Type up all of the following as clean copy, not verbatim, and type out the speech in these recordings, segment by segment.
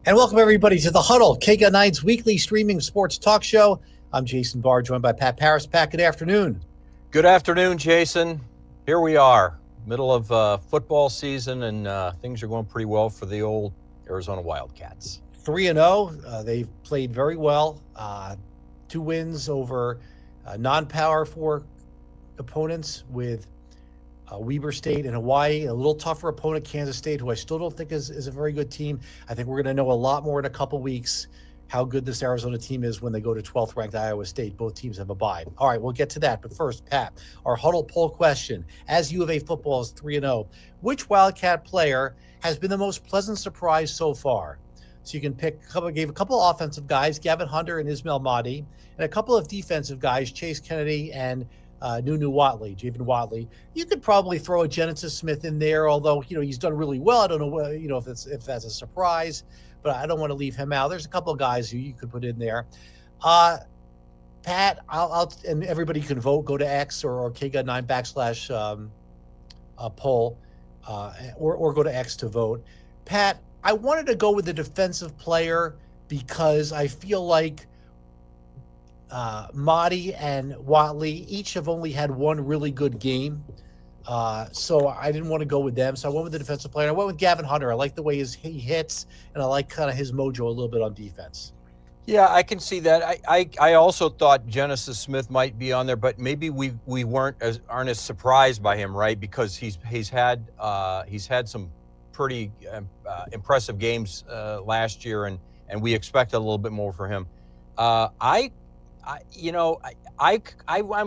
And welcome everybody to the Huddle, KGUT9's weekly streaming sports talk show. I'm Jason Barr, joined by Pat Parris. Pat, good afternoon. Good afternoon, Jason. Here we are, middle of football season, and things are going pretty well for the old Arizona Wildcats. 3-0. They've played very well. 2 wins over non-Power 4 opponents with Weber State and Hawaii. A little tougher opponent, Kansas State, who I still don't think is a very good team. I think we're going to know a lot more in a couple weeks how good this Arizona team is when they go to 12th ranked Iowa State. Both teams have a bye. All right, we'll get to that. But first, Pat, our Huddle poll question. As U of A football is 3-0, which Wildcat player has been the most pleasant surprise so far? So you can pick, gave a couple offensive guys, Gavin Hunter and Ismail Mahdi, and a couple of defensive guys, Chase Kennedy and Javen Watley. You could probably throw a Genesis Smith in there, although he's done really well. I don't know if that's a surprise, but I don't want to leave him out. There's a couple of guys who you could put in there. Pat, I'll and everybody can vote. Go to X or KGUT9 / poll, or go to X to vote. Pat, I wanted to go with the defensive player because I feel like Mahdi and Watley each have only had one really good game. So I didn't want to go with them. So I went with the defensive player. I went with Gavin Hunter. I like the way he hits, and I like kind of his mojo a little bit on defense. Yeah, I can see that. I also thought Genesis Smith might be on there, but maybe we aren't as surprised by him, right? Because he's had some pretty impressive games last year, and we expected a little bit more for him. I'm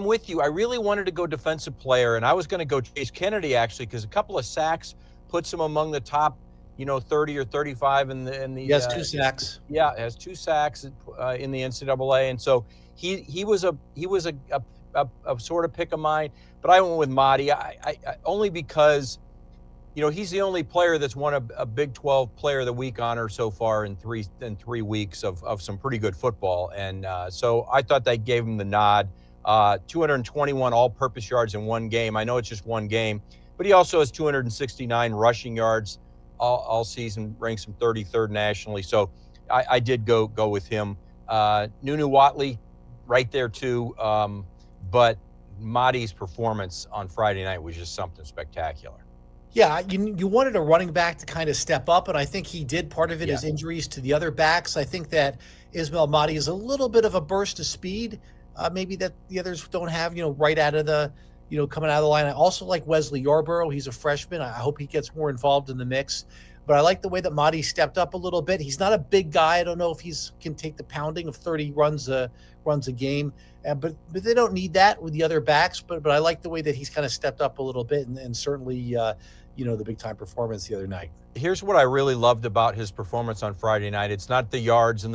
with you. I really wanted to go defensive player, and I was going to go Chase Kennedy actually, because a couple of sacks puts him among the top, 30 or 35 in the. He has 2 sacks. Yeah, has 2 sacks in the NCAA, and so he was a sort of pick of mine. But I went with Mahdi. I only because. He's the only player that's won a Big 12 Player of the Week honor so far in three weeks of some pretty good football, and so I thought that gave him the nod. 221 all-purpose yards in one game. I know it's just one game, but he also has 269 rushing yards all season, ranks him 33rd nationally. So I did go with him. Watley, right there too. But Mahdi's performance on Friday night was just something spectacular. Yeah, you wanted a running back to kind of step up, and I think he did. Part of it is injuries to the other backs. I think that Ismail Mahdi is a little bit of a burst of speed, maybe that the others don't have, right out of the, coming out of the line. I also like Wesley Yarborough. He's a freshman. I hope he gets more involved in the mix. But I like the way that Mahdi stepped up a little bit. He's not a big guy. I don't know if can take the pounding of 30 runs a game. But they don't need that with the other backs. But I like the way that he's kind of stepped up a little bit, and certainly, the big time performance the other night. Here's what I really loved about his performance on Friday night. It's not the yards and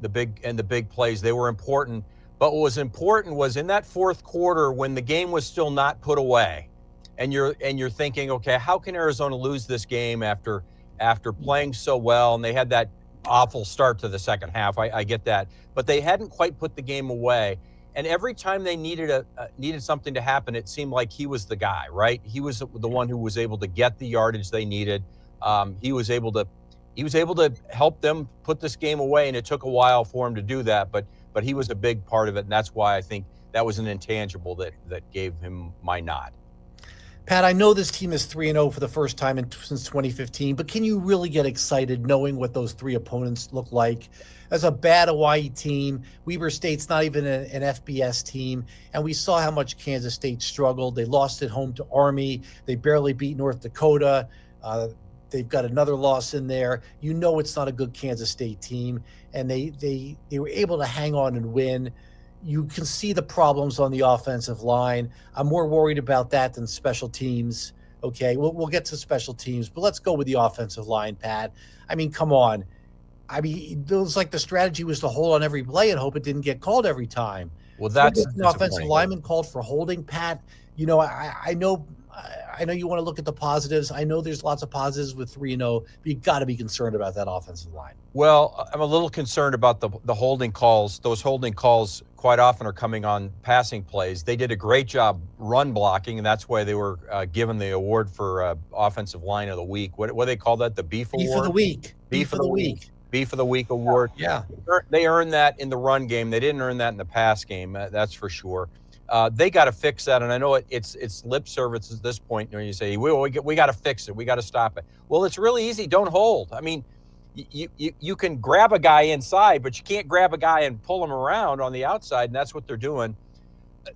the big plays. They were important. But what was important was in that fourth quarter when the game was still not put away, and you're thinking, okay, how can Arizona lose this game after playing so well? And they had that awful start to the second half. I get that, but they hadn't quite put the game away. And every time they needed something to happen, it seemed like he was the guy, right? He was the one who was able to get the yardage they needed. He was able to help them put this game away, and it took a while for him to do that. But he was a big part of it, and that's why I think that was an intangible that gave him my nod. Pat, I know this team is 3-0 for the first time since 2015, but can you really get excited knowing what those 3 opponents look like? As a bad Hawaii team, Weber State's not even an FBS team, and we saw how much Kansas State struggled. They lost at home to Army. They barely beat North Dakota. They've got another loss in there. It's not a good Kansas State team, and they were able to hang on and win. You can see the problems on the offensive line. I'm more worried about that than special teams. Okay, we'll get to special teams, but let's go with the offensive line, Pat. I mean, come on. I mean, it was like the strategy was to hold on every play and hope it didn't get called every time. Well, that's an offensive lineman called for holding, Pat. I know you want to look at the positives. I know there's lots of positives with 3-0, but you got to be concerned about that offensive line. Well, I'm a little concerned about the holding calls. Those holding calls quite often are coming on passing plays. They did a great job run blocking, and that's why they were given the award for Offensive Line of the Week. What do they call that? The Beef Award? Beef of the Week. Beef of the Week. Beef of the Week award. Yeah. They earned that in the run game. They didn't earn that in the pass game. That's for sure. They got to fix that, and I know it's lip service at this point. You say we got to fix it. We got to stop it. Well, it's really easy. Don't hold. I mean, you can grab a guy inside, but you can't grab a guy and pull him around on the outside, and that's what they're doing.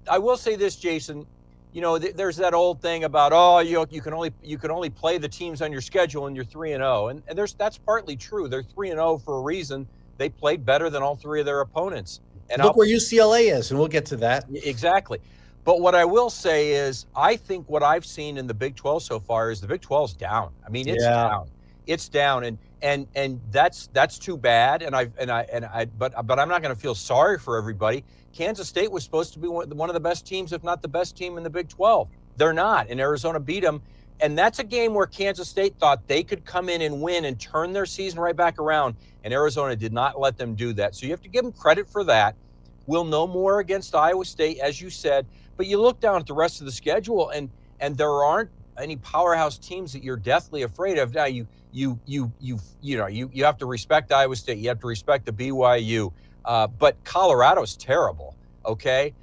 I will say this, Jason. There's that old thing about you can only play the teams on your schedule and you're 3-0, and that's partly true. They're 3-0 for a reason. They played better than all three of their opponents. And look where UCLA is, and we'll get to that. Exactly. But what I will say is, I think what I've seen in the Big 12 so far is the Big 12's down. I mean, it's down. It's down, and that's too bad. But I'm not going to feel sorry for everybody. Kansas State was supposed to be one of the best teams, if not the best team in the Big 12. They're not, and Arizona beat them. And that's a game where Kansas State thought they could come in and win and turn their season right back around, and Arizona did not let them do that. So you have to give them credit for that. We'll know more against Iowa State, as you said, but you look down at the rest of the schedule, and there aren't any powerhouse teams that you're deathly afraid of. Now you have to respect Iowa State. You have to respect the BYU, but Colorado's terrible. Okay.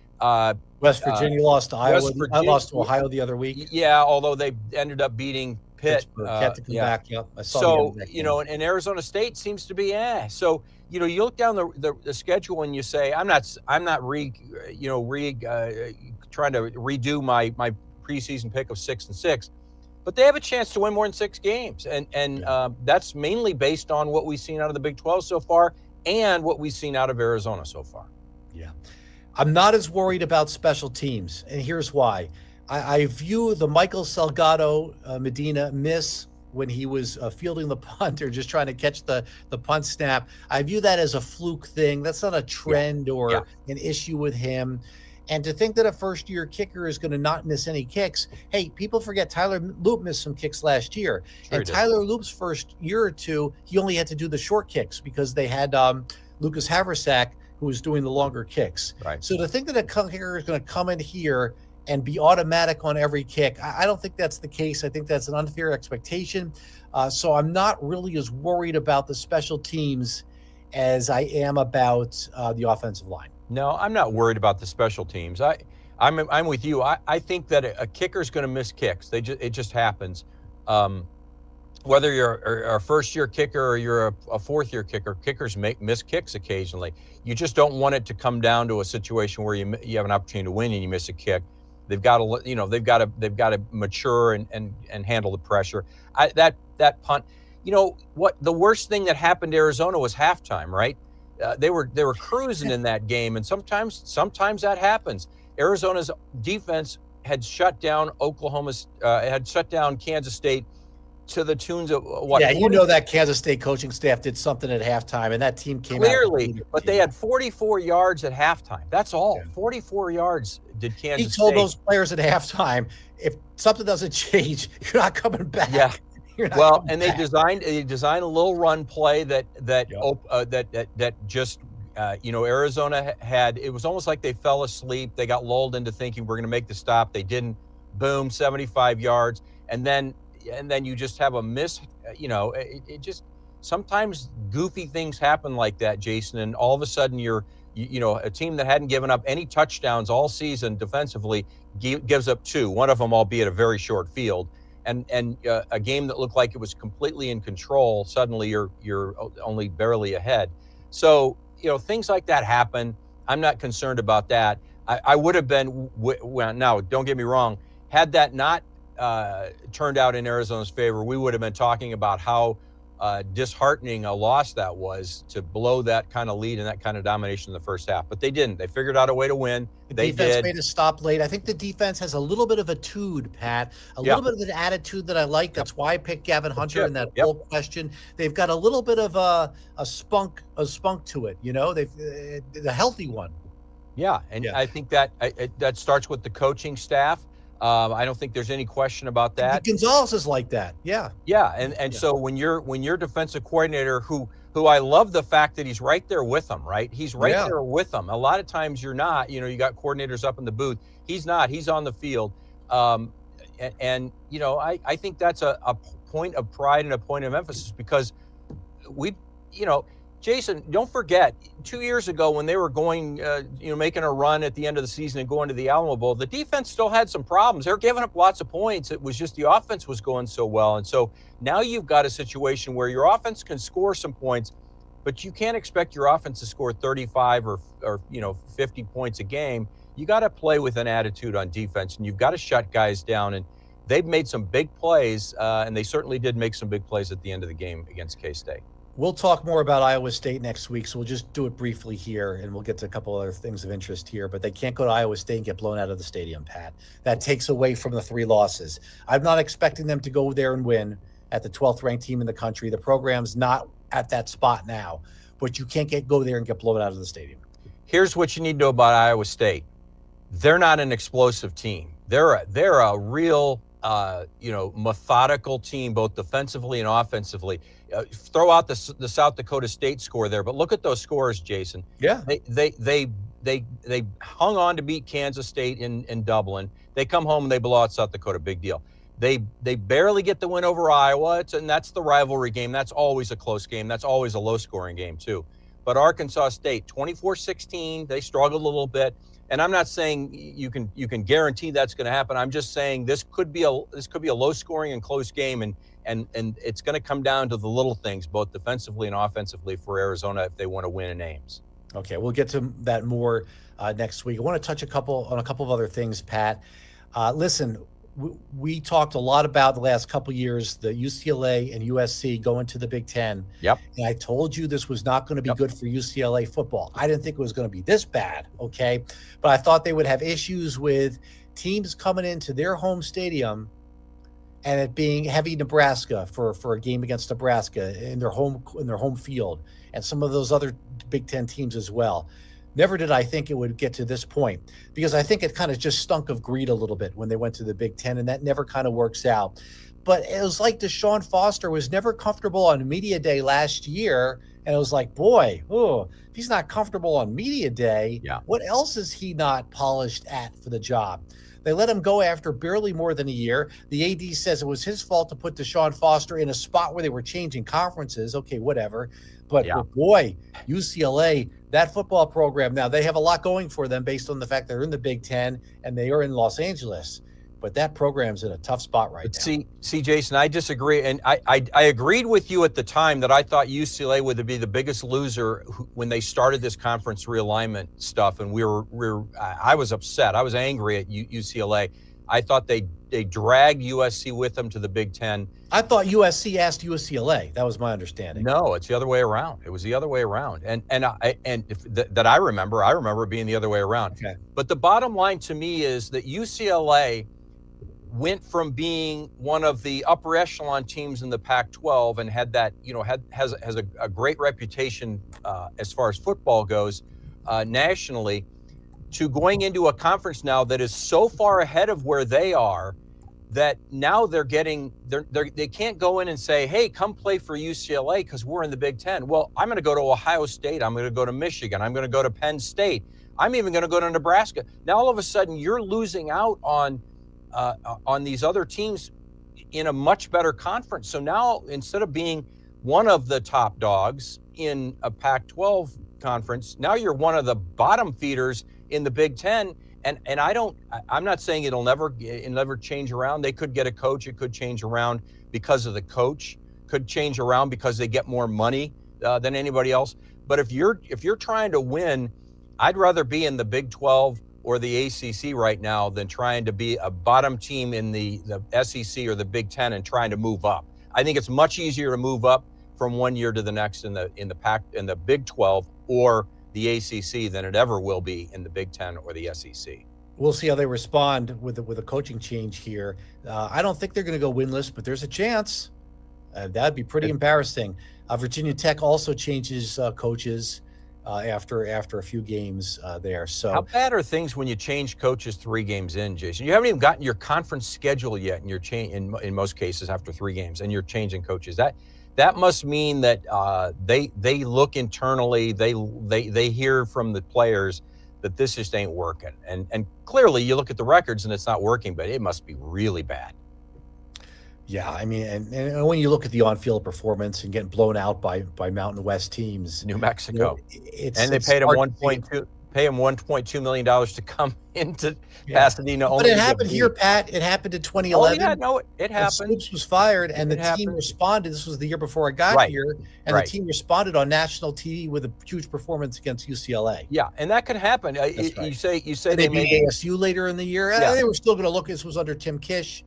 West Virginia lost to Iowa. Virginia, lost to Ohio the other week. Yeah, although they ended up beating Pitt. Had to come back. Yep. I saw so and Arizona State seems to be So you look down the schedule and you say, I'm not trying to redo my preseason pick of 6-6, but they have a chance to win more than 6 games, and that's mainly based on what we've seen out of the Big 12 so far and what we've seen out of Arizona so far. Yeah. I'm not as worried about special teams, and here's why. I view the Michael Salgado Medina miss when he was fielding the punt or just trying to catch the punt snap. I view that as a fluke thing. That's not a trend or an issue with him. And to think that a first-year kicker is going to not miss any kicks, hey, people forget Tyler Loop missed some kicks last year. Sure, and Tyler Loop's first year or two, he only had to do the short kicks because they had Lucas Haversack, who was doing the longer kicks. Right. So to think that a kicker is going to come in here and be automatic on every kick, I don't think that's the case. I think that's an unfair expectation. So I'm not really as worried about the special teams as I am about the offensive line. No, I'm not worried about the special teams. I'm with you. I think that a kicker's going to miss kicks. It just happens. Whether you're a first-year kicker or you're a fourth-year kicker, kickers miss kicks occasionally. You just don't want it to come down to a situation where you have an opportunity to win and you miss a kick. They've got to mature and handle the pressure. That punt. What the worst thing that happened to Arizona was halftime, right? They were cruising in that game, and sometimes that happens. Arizona's defense had shut down Kansas State to the tunes of what? Yeah, that Kansas State coaching staff did something at halftime, and that team came clearly, but they had 44 yards at halftime. That's all. Yeah. 44 yards did Kansas State. He told those players at halftime, if something doesn't change, you're not coming back. Yeah. Well, and they designed a little run play that just Arizona had. It was almost like they fell asleep. They got lulled into thinking we're going to make the stop. They didn't. Boom, 75 yards, and then you just have a miss. It just sometimes goofy things happen like that, Jason, and all of a sudden you're a team that hadn't given up any touchdowns all season defensively gives up 2. One of them, albeit a very short field. And a game that looked like it was completely in control, suddenly you're only barely ahead. So, things like that happen. I'm not concerned about that. I would have been, now, don't get me wrong, had that not turned out in Arizona's favor, we would have been talking about how disheartening a loss that was to blow that kind of lead and that kind of domination in the first half. But they didn't. They figured out a way to win. The defense made a stop late. I think the defense has a little bit of a tude, Pat, little bit of an attitude that I like. That's why I picked Gavin Hunter in that whole question. They've got a little bit of a spunk to it, the healthy one. Yeah, and I think that starts with the coaching staff. I don't think there's any question about that. Gonzalez is like that. Yeah. Yeah. And so when you're defensive coordinator who I love the fact that he's right there with them, right? He's right there with them. A lot of times you're not, you got coordinators up in the booth. He's not, he's on the field. I think that's a point of pride and a point of emphasis because Jason, don't forget, 2 years ago when they were going, making a run at the end of the season and going to the Alamo Bowl, the defense still had some problems. They were giving up lots of points. It was just the offense was going so well. And so now you've got a situation where your offense can score some points, but you can't expect your offense to score 35 or 50 points a game. You got to play with an attitude on defense, and you've got to shut guys down. And they've made some big plays, and they certainly did make some big plays at the end of the game against K-State. We'll talk more about Iowa State next week, so we'll just do it briefly here, and we'll get to a couple other things of interest here. But they can't go to Iowa State and get blown out of the stadium, Pat. That takes away from the 3 losses. I'm not expecting them to go there and win at the 12th ranked team in the country. The program's not at that spot now, but you can't go there and get blown out of the stadium. Here's what you need to know about Iowa State. They're not an explosive team. They're a real methodical team, both defensively and offensively. Throw out the South Dakota State score there, but look at those scores, Jason. Yeah, they hung on to beat Kansas State in Dublin. They come home and they blow out South Dakota. Big deal. They barely get the win over Iowa, and that's the rivalry game. That's always a close game. That's always a low-scoring game too. But Arkansas State, 24-16, they struggled a little bit. And I'm not saying you can guarantee that's going to happen. I'm just saying this could be a low-scoring and close game, and it's going to come down to the little things, both defensively and offensively, for Arizona if they want to win in Ames. Okay, we'll get to that more next week. I want to touch on a couple of other things, Pat. Listen, we talked a lot about the last couple of years, the UCLA and USC going to the Big Ten. Yep. And I told you this was not going to be good for UCLA football. I didn't think it was going to be this bad, okay? But I thought they would have issues with teams coming into their home stadium and it being heavy Nebraska for a game against Nebraska in their home field, and some of those other Big Ten teams as well. Never did I think it would get to this point, because I think it kind of just stunk of greed a little bit when they went to the Big Ten, and that never kind of works out. But it was like Deshaun Foster was never comfortable on media day last year, and it was like, boy, if he's not comfortable on media day, what else is he not polished at for the job? They let him go after barely more than a year. The AD says it was his fault to put Deshaun Foster in a spot where they were changing conferences. Okay, whatever. But boy, UCLA, that football program, now they have a lot going for them based on the fact they're in the Big Ten and they are in Los Angeles. But that program's in a tough spot right now. See, Jason, I disagree. And I agreed with you at the time that I thought UCLA would be the biggest loser when they started this conference realignment stuff. And I was upset. I was angry at UCLA. I thought they dragged USC with them to the Big Ten. I thought USC asked UCLA. That was my understanding. No, it's the other way around. It was the other way around. That I remember it being the other way around. Okay. But the bottom line to me is that UCLA went from being one of the upper echelon teams in the Pac-12 and had that, has a great reputation as far as football goes nationally, to going into a conference now that is so far ahead of where they are that now they can't go in and say, hey, come play for UCLA because we're in the Big Ten. Well, I'm going to go to Ohio State. I'm going to go to Michigan. I'm going to go to Penn State. I'm even going to go to Nebraska. Now, all of a sudden, you're losing out on these other teams in a much better conference. So now, instead of being one of the top dogs in a Pac-12 conference, now you're one of the bottom feeders in the Big Ten. And I'm not saying it'll never change around. They could get a coach. It could change around because of the coach, could change around because they get more money than anybody else. But if you're trying to win, I'd rather be in the Big 12 or the ACC right now than trying to be a bottom team in the SEC or the Big Ten and trying to move up. I think it's much easier to move up from one year to the next in the Big 12 or the ACC than it ever will be in the Big Ten or the SEC. We'll see how they respond with a coaching change here. I don't think they're going to go winless, but there's a chance. That'd be pretty embarrassing. Virginia Tech also changes coaches after a few games there. So how bad are things when you change coaches 3 games in, Jason? You haven't even gotten your conference schedule yet, and you're in most cases after 3 games, and you're changing coaches. That must mean that they look internally, they hear from the players that this just ain't working. And clearly you look at the records and it's not working, but it must be really bad. Yeah, I mean, and when you look at the on-field performance and getting blown out by Mountain West teams, New you know, Mexico. it's And they it's paid him hard to see. $1.2 million to come into Yeah, Pasadena but only it to get happened here, beat. Pat. It happened in Oh yeah, 2011 no, it when happened. Swoops was fired, and the It team happened. responded. This was the year before I got Right, here, and the right. team responded on national TV with a huge performance against UCLA. Yeah, and that could happen. That's right. You say And they they beat made ASU later in the year. yeah, They were still going to look. This was under Tim Kish.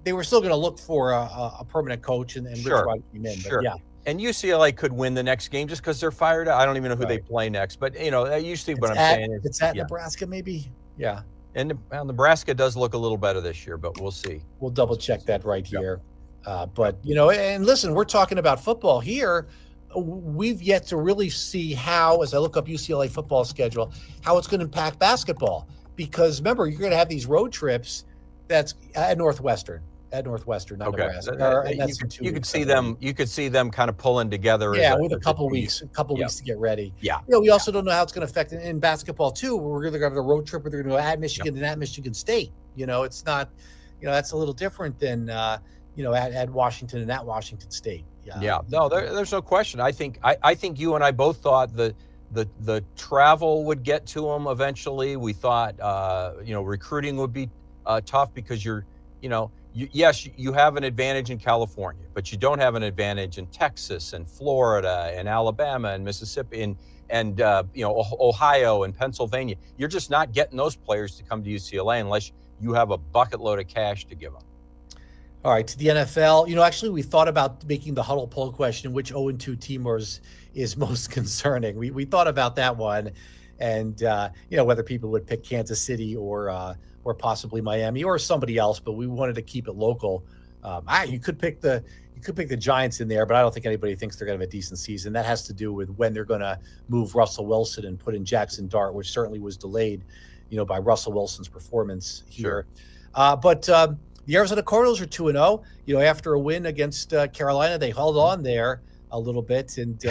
They were still going to look for a permanent coach, and Rich sure, Rod came in. But sure. yeah, And UCLA could win the next game just because they're fired. I don't even know who they right. play next, but you see what It's I'm at saying is it's at yeah. Nebraska, maybe. Yeah, And Nebraska does look a little better this year, but we'll see. we'll double check that right Yep, here. yep. But and listen, we're talking about football here. We've yet to really see how, as I look up UCLA football schedule, how it's going to impact basketball. Because remember, you're going to have these road trips. That's at Northwestern, not Okay. Nebraska. And that's in 2 You could weeks, I see believe. them kind of pulling together Yeah, as with a a couple team. weeks, Yep. to get ready. Yeah. We also don't know how it's going to affect in basketball too. We're going to have a road trip. We're going to go at Michigan Yep. and at Michigan State. It's not, that's a little different than at Washington and at Washington State. Yeah. No, there's no question. I think you and I both thought the travel would get to them eventually. We thought recruiting would be tough because yes, you have an advantage in California, but you don't have an advantage in Texas and Florida and Alabama and Mississippi and Ohio and Pennsylvania. You're just not getting those players to come to UCLA unless you have a bucket load of cash to give them. All right, to the NFL. Actually, we thought about making the Huddle poll question, which 0-2 team is most concerning. We thought about that one, and whether people would pick Kansas City or possibly Miami or somebody else, but we wanted to keep it local. You could pick the Giants in there, but I don't think anybody thinks they're going to have a decent season. That has to do with when they're going to move Russell Wilson and put in Jackson Dart, which certainly was delayed, by Russell Wilson's performance here. Sure. But the Arizona Cardinals are 2-0. After a win against Carolina, they held on there a little bit. And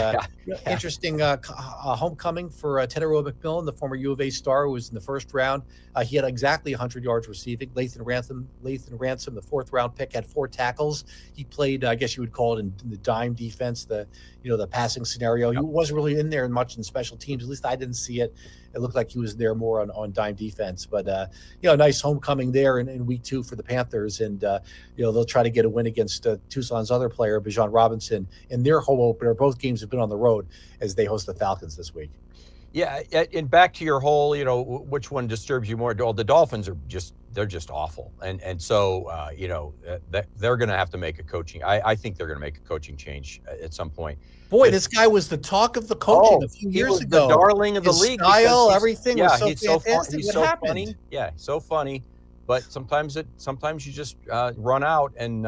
interesting homecoming for Tedero McMillan, the former U of A star who was in the first round. He had exactly 100 yards receiving. Lathan Ransom, the fourth round pick, had 4 tackles. He played, I guess you would call it in the dime defense, the passing scenario. He wasn't really in there much in special teams. At least I didn't see it. It looked like he was there more on dime defense. But, nice homecoming there in week 2 for the Panthers. And, they'll try to get a win against Tucson's other player, Bijan Robinson, in their home opener. Both games have been on the road as they host the Falcons this week. Yeah, and back to your whole, which one disturbs you more? Well, the Dolphins they're just awful, and so they're going to have to make a coaching. I think they're going to make a coaching change at some point. Boy, this guy was the talk of the coaching a few years ago. The darling of the His league. Style, everything was so he's fantastic. He's what so happened? funny. Yeah, so funny. But sometimes you just run out, and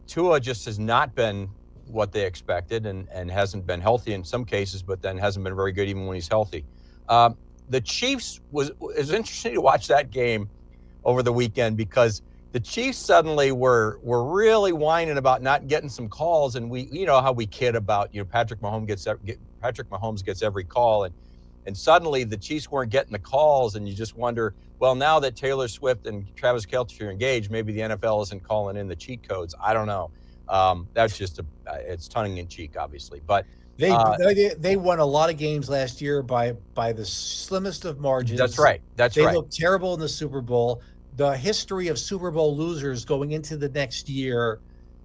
Tua just has not been what they expected and hasn't been healthy in some cases, but then hasn't been very good even when he's healthy. The Chiefs it was interesting to watch that game over the weekend because the Chiefs suddenly were really whining about not getting some calls, and we how we kid about Patrick Mahomes gets every call, and suddenly the Chiefs weren't getting the calls, and you just wonder, well, now that Taylor Swift and Travis Kelce are engaged, maybe the NFL isn't calling in the cheat codes. I don't know. That's just it's tongue in cheek, obviously, but they won a lot of games last year by the slimmest of margins. That's right. They looked terrible in the Super Bowl. The history of Super Bowl losers going into the next year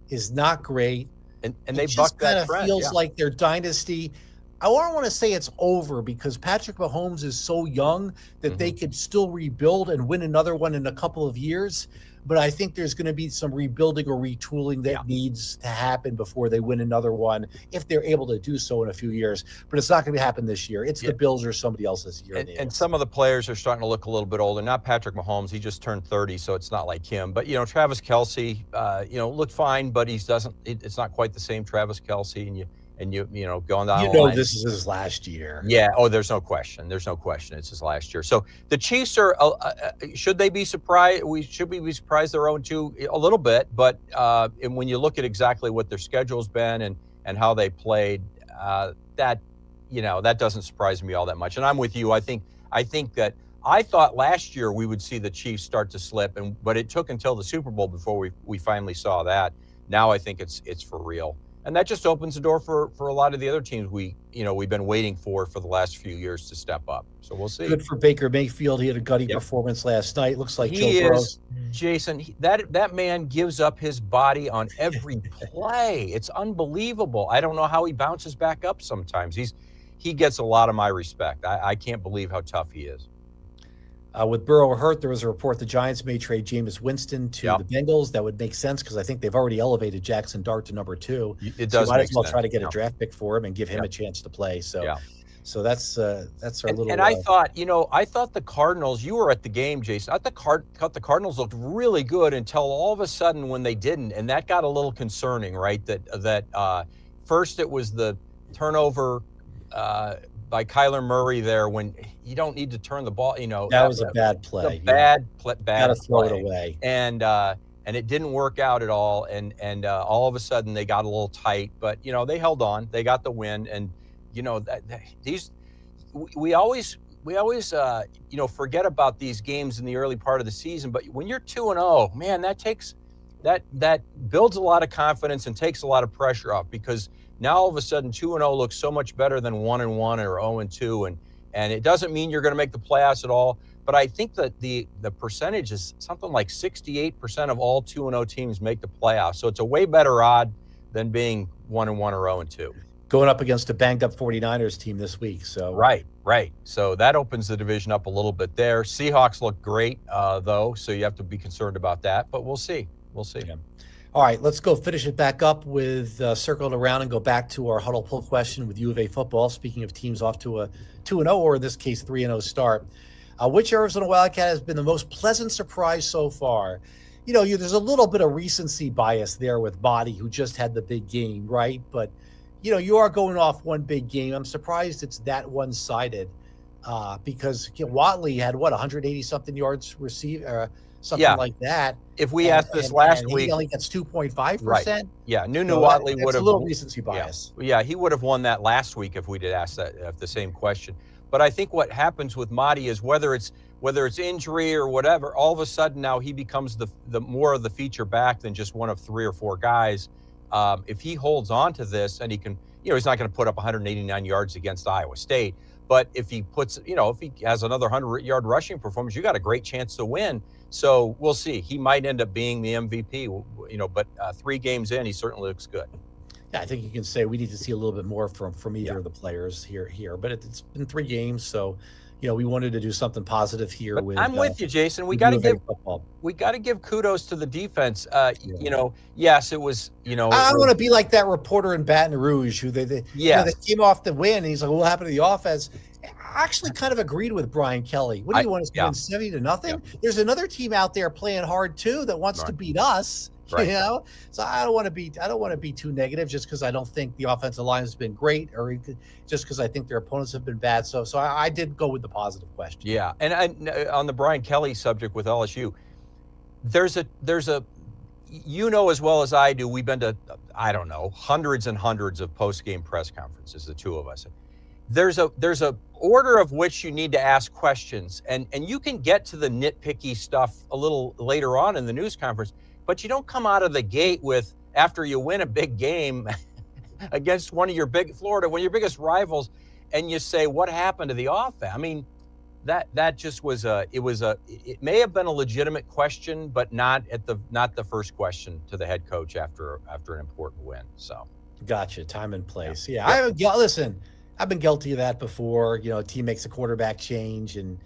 is not great. And they bucked that trend. Feels like their dynasty. I don't want to say it's over because Patrick Mahomes is so young that they could still rebuild and win another one in a couple of years. But I think there's going to be some rebuilding or retooling that needs to happen before they win another one, if they're able to do so in a few years. But it's not going to happen this year. It's the Bills or somebody else this year. And some of the players are starting to look a little bit older. Not Patrick Mahomes. He just turned 30, so it's not like him. But, Travis Kelce, looked fine, but it's not quite the same Travis Kelce. And going down the line. This is his last year. Yeah. Oh, there's no question. It's his last year. So the Chiefs are. Should they be surprised? Should we be surprised they're 0-2 a little bit? But and when you look at exactly what their schedule's been and how they played, that doesn't surprise me all that much. And I'm with you. I think that I thought last year we would see the Chiefs start to slip, but it took until the Super Bowl before we finally saw that. Now I think it's for real. And that just opens the door for a lot of the other teams we've been waiting for the last few years to step up. So we'll see. Good for Baker Mayfield. He had a gutty performance last night. Looks like Joe He Burrow. is, Jason, that man gives up his body on every play. It's unbelievable. I don't know how he bounces back up sometimes. He gets a lot of my respect. I can't believe how tough he is. With Burrow hurt, there was a report the Giants may trade Jameis Winston to the Bengals. That would make sense because I think they've already elevated Jackson Dart to number 2. It does. So you might make as well sense. try to get a draft pick for him and give him a chance to play. So, so that's our little. And I thought, the Cardinals. You were at the game, Jason. I thought the Cardinals looked really good until all of a sudden when they didn't, and that got a little concerning, right? That first it was the turnover by Kyler Murray there when you don't need to turn the ball, that was a bad play. Bad Gotta throw it away. And it didn't work out at all. And all of a sudden they got a little tight, but they held on. They got the win. And we always forget about these games in the early part of the season. But when you're 2-0, man, that builds a lot of confidence and takes a lot of pressure off, because now all of a sudden 2-0 looks so much better than 1-1 or 0-2, and it doesn't mean you're going to make the playoffs at all. But I think that the percentage is something like 68% of all 2-0 teams make the playoffs. So it's a way better odd than being 1-1 or 0-2. Going up against a banged up 49ers team this week. So right. So that opens the division up a little bit there. Seahawks look great though, so you have to be concerned about that. But we'll see. Yeah. All right, let's go finish it back up with circle it around and go back to our Huddle poll question with U of A football. Speaking of teams off to a 2-0, or in this case 3-0 start, which Arizona Wildcat has been the most pleasant surprise so far? There's a little bit of recency bias there with Body, who just had the big game, right? But you are going off one big game. I'm surprised it's that one-sided because Watley had 180 something yards received. Something like that. If we asked this last week, he only gets 2.5%. Right. Yeah, Nunu Watley would have a little recency bias. Yeah, he would have won that last week if we did ask the same question. But I think what happens with Mahdi is whether it's injury or whatever, all of a sudden now he becomes the more of the feature back than just one of 3 or 4 guys. If he holds on to this and he can, he's not going to put up 189 yards against Iowa State, but if he puts, if he has another 100-yard rushing performance, you got a great chance to win. So we'll see. He might end up being the MVP, but 3 games in, he certainly looks good. Yeah, I think you can say we need to see a little bit more from either of the players here. But it's been 3 games, so we wanted to do something positive here. I'm with you, Jason. We got to give kudos to the defense. Yes, it was. I don't want to be like that reporter in Baton Rouge who they came off the win. And he's like, "What happened to the offense?" I actually kind of agreed with Brian Kelly. What do you want us to win 70-0? Yeah. There's another team out there playing hard too that wants to beat us. Right. So I don't want to be too negative just because I don't think the offensive line has been great, or just because I think their opponents have been bad. So I did go with the positive question. Yeah, and on the Brian Kelly subject with LSU, there's a as well as I do, we've been to hundreds and hundreds of post-game press conferences, the two of us. There's a order of which you need to ask questions, and you can get to the nitpicky stuff a little later on in the news conference, but you don't come out of the gate with, after you win a big game against one of your one of your biggest rivals, and you say, what happened to the offense? I mean, that just was it may have been a legitimate question, but not the first question to the head coach after an important win. So gotcha. Time and place. Yeah. Listen, I've been guilty of that before. A team makes a quarterback change and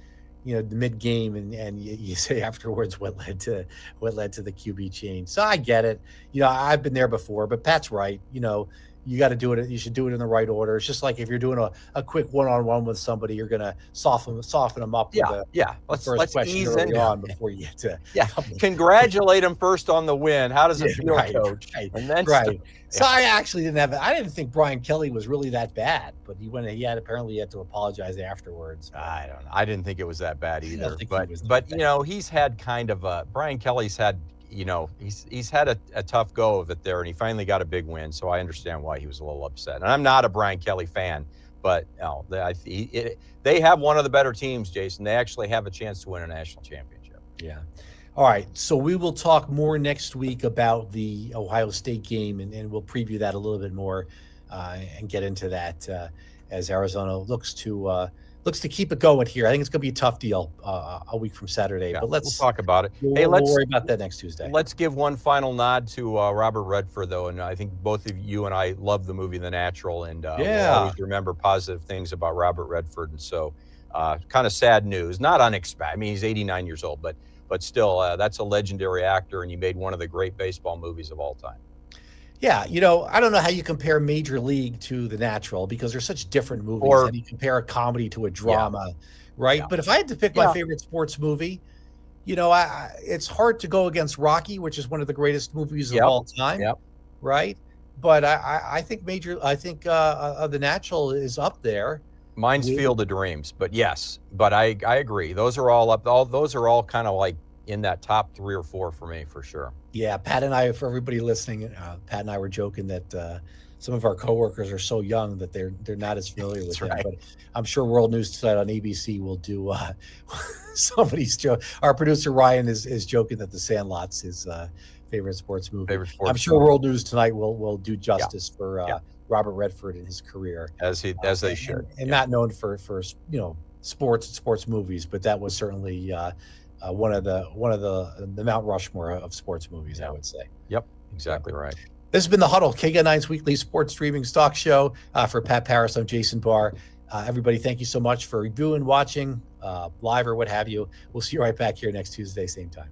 the mid game, and you say afterwards what led to the QB change. So I get it. I've been there before, but Pat's right. You got to do it. You should do it in the right order. It's just like if you're doing a quick one-on-one with somebody, you're going to soften them up. Let's ease early on before you get to. Yeah. Congratulate him first on the win. How does it feel, Coach? Right. And then So I actually I didn't think Brian Kelly was really that bad, but he had to apologize afterwards. I don't know. I didn't think it was that bad either. But he's had kind of Brian Kelly's had. He's had a tough go of it there, and he finally got a big win. So I understand why he was a little upset. And I'm not a Brian Kelly fan, But no, they have one of the better teams, Jason. They actually have a chance to win a national championship. Yeah. All right. So we will talk more next week about the Ohio State game, and we'll preview that a little bit more and get into that as Arizona looks to keep it going here. I think it's going to be a tough deal a week from Saturday, Yeah, but we'll talk about it. We'll worry about that next Tuesday. Let's give one final nod to Robert Redford, though, and I think both of you and I love the movie The Natural, and we'll always remember positive things about Robert Redford. And so, kind of sad news, not unexpected. I mean, he's 89 years old, but still, that's a legendary actor, and he made one of the great baseball movies of all time. Yeah, I don't know how you compare Major League to The Natural because they're such different movies. How do you compare a comedy to a drama, right? Yeah. But if I had to pick my favorite sports movie, it's hard to go against Rocky, which is one of the greatest movies of all time, right? But I think The Natural is up there. Mine's Field of Dreams, but yes, but I agree. Those are all up. Those are all kind of like in that top 3 or 4 for me, for sure. Yeah, Pat and I, for everybody listening, Pat and I were joking that some of our coworkers are so young that they're not as familiar with him. But I'm sure World News Tonight on ABC will do somebody's joke. Our producer Ryan is joking that The Sandlot's his favorite sports movie. I'm sure World News Tonight will do justice for Robert Redford and his careir, as they should, and not known for sports and sports movies, but that was certainly one of the Mount Rushmore of sports movies, I would say. Yep, exactly right. This has been the Huddle, KGUN9's weekly sports streaming stock show. For Pat Parris, I'm Jason Barr. Everybody, thank you so much for reviewing, watching, live or what have you. We'll see you right back here next Tuesday, same time.